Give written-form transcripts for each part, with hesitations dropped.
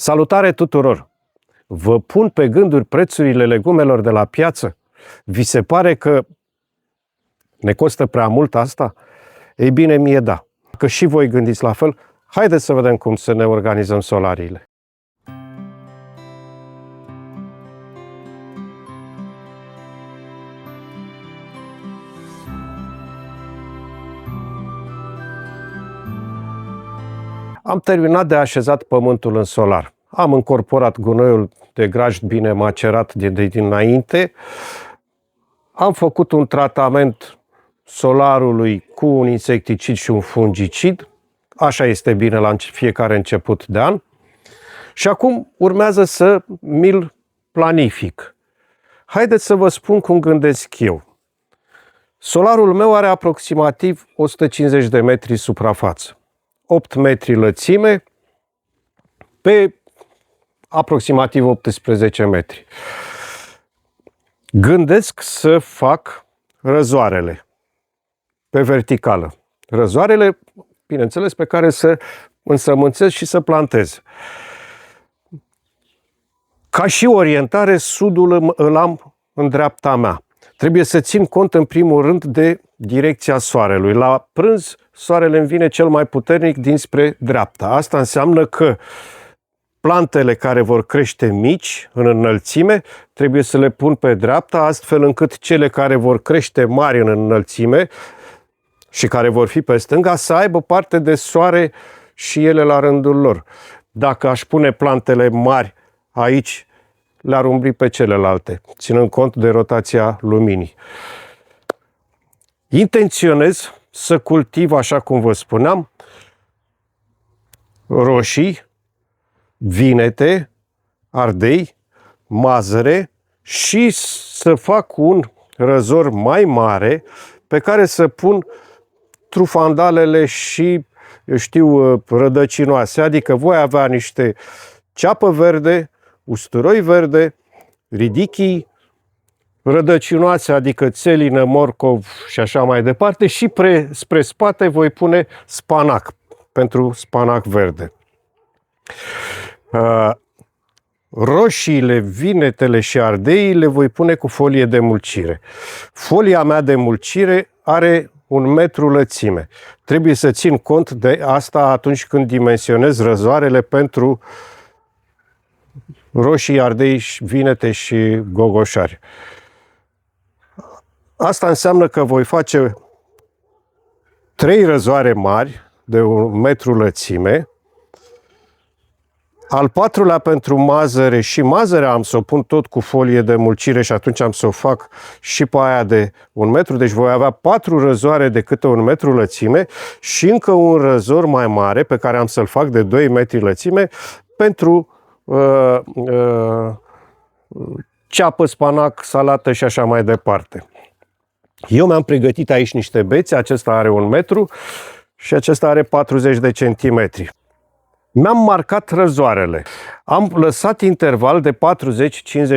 Salutare tuturor! Vă pun pe gânduri prețurile legumelor de la piață? Vi se pare că ne costă prea mult asta? Ei bine, mie da. Că și voi gândiți la fel, haideți să vedem cum să ne organizăm solariile. Am terminat de așezat pământul în solar. Am încorporat gunoiul de grajd bine macerat de dinainte. Am făcut un tratament solarului cu un insecticid și un fungicid. Așa este bine la fiecare început de an. Și acum urmează să mi-l planific. Haideți să vă spun cum gândesc eu. Solarul meu are aproximativ 150 de metri suprafață. 8 metri lățime pe aproximativ 18 metri. Gândesc să fac răzoarele pe verticală. Răzoarele, bineînțeles, pe care să însămânțez și să plantez. Ca și orientare, sudul îl am în dreapta mea. Trebuie să țin cont în primul rând de direcția soarelui. La prânz, soarele îmi vine cel mai puternic dinspre dreapta. Asta înseamnă că plantele care vor crește mici în înălțime trebuie să le pun pe dreapta, astfel încât cele care vor crește mari în înălțime și care vor fi pe stânga să aibă parte de soare și ele la rândul lor. Dacă aș pune plantele mari aici, le-ar umbri pe celelalte, ținând cont de rotația luminii. Intenționez să cultiv, așa cum vă spuneam, roșii, vinete, ardei, mazăre și să fac un răzor mai mare pe care să pun trufandalele și, eu știu, rădăcinoase. Adică voi avea niște ceapă verde, usturoi verde, ridichii, rădăcinoase, adică țelină, morcov și așa mai departe, și spre spate voi pune spanac, pentru spanac verde. Roșiile, vinetele și ardeii le voi pune cu folie de mulcire. Folia mea de mulcire are 1 metru lățime. Trebuie să țin cont de asta atunci când dimensionez răzoarele pentru roșii, ardei, vinete și gogoșari. Asta înseamnă că voi face 3 răzoare mari de 1 metru lățime. Al 4-lea pentru mazăre, și mazărea am să o pun tot cu folie de mulcire și atunci am să o fac și pe aia de 1 metru. Deci voi avea 4 răzoare de câte 1 metru lățime și încă un răzor mai mare pe care am să-l fac de 2 metri lățime pentru ceapă, spanac, salată și așa mai departe. Eu mi-am pregătit aici niște bețe, acesta are 1 metru și acesta are 40 de centimetri. Mi-am marcat răzoarele. Am lăsat interval de 40-50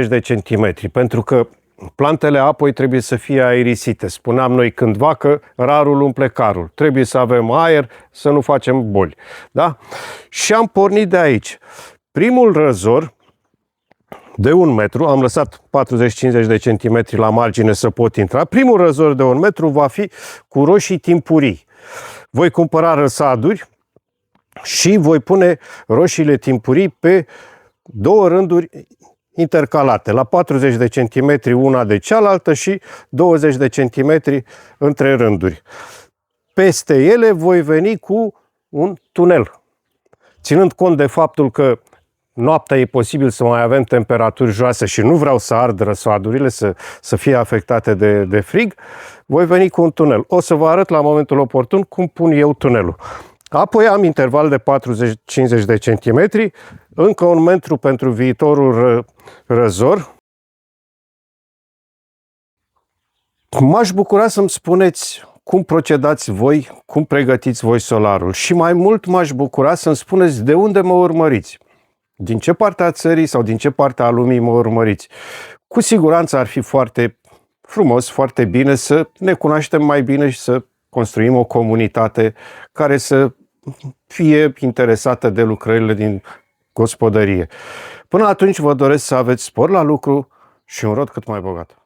de centimetri, pentru că plantele apoi trebuie să fie aerisite. Spuneam noi cândva că rarul umple carul. Trebuie să avem aer, să nu facem boli. Da? Și am pornit de aici. Primul răzor de 1 metru, am lăsat 40-50 de centimetri la margine să pot intra. Primul răzor de 1 metru va fi cu roșii timpurii. Voi cumpăra răsaduri și voi pune roșiile timpurii pe 2 rânduri intercalate, la 40 de centimetri una de cealaltă și 20 de centimetri între rânduri. Peste ele voi veni cu un tunel, ținând cont de faptul că noaptea e posibil să mai avem temperaturi joase și nu vreau să ard răsadurile, să fie afectate de frig, voi veni cu un tunel. O să vă arăt la momentul oportun cum pun eu tunelul. Apoi am interval de 40-50 de centimetri, încă 1 metru pentru viitorul răzor. M-aș bucura să-mi spuneți cum procedați voi, cum pregătiți voi solarul. Și mai mult m-aș bucura să-mi spuneți de unde mă urmăriți. Din ce parte a țării sau din ce parte a lumii mă urmăriți. Cu siguranță ar fi foarte frumos, foarte bine să ne cunoaștem mai bine și să construim o comunitate care să fie interesată de lucrările din gospodărie. Până atunci vă doresc să aveți spor la lucru și un rod cât mai bogat.